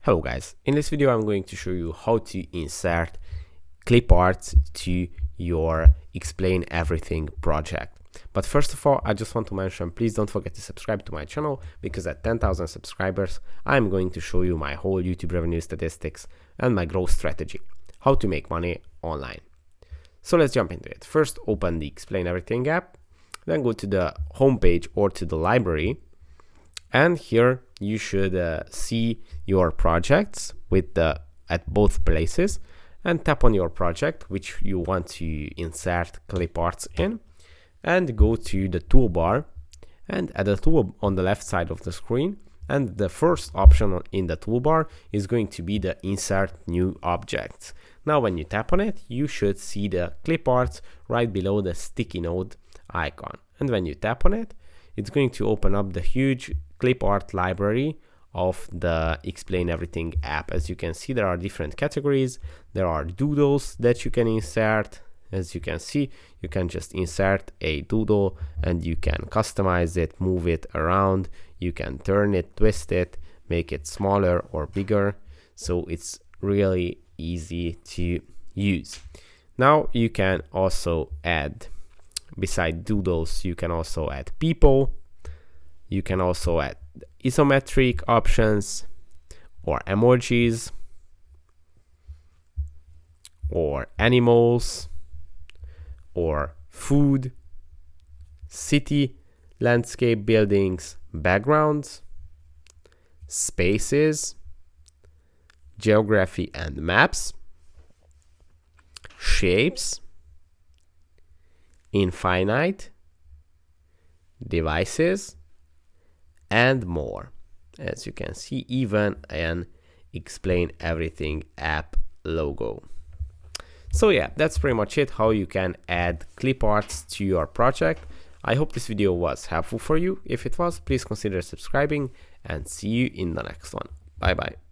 Hello guys, in this video I'm going to show you how to insert Cliparts to your Explain Everything project. But first of all, I just want to mention, please don't forget to subscribe to my channel, because at 10,000 subscribers I'm going to show you my whole YouTube revenue statistics and my growth strategy, how to make money online. So let's jump into it. First, open the Explain Everything app, then go to the homepage or to the library. And here you should see your projects at both places, and tap on your project which you want to insert Cliparts in, and go to the toolbar and add a tool on the left side of the screen. And the first option in the toolbar is going to be the Insert New Objects. Now when you tap on it, you should see the Cliparts right below the sticky note icon. And when you tap on it, it's going to open up the huge Clipart library of the Explain Everything app. As you can see, there are different categories. There are doodles that you can insert. As you can see, you can just insert a doodle and you can customize it, move it around. You can turn it, twist it, make it smaller or bigger. So it's really easy to use. Now you can also add, beside doodles, you can also add people. You can also add isometric options or emojis or animals or food, city, landscape, buildings, backgrounds, spaces, geography and maps, shapes, infinite, devices, and more. As you can see, even an Explain Everything app logo. So yeah, that's pretty much it, how you can add Cliparts to your project. I hope this video was helpful for you. If it was, please consider subscribing, and see you in the next one. Bye bye.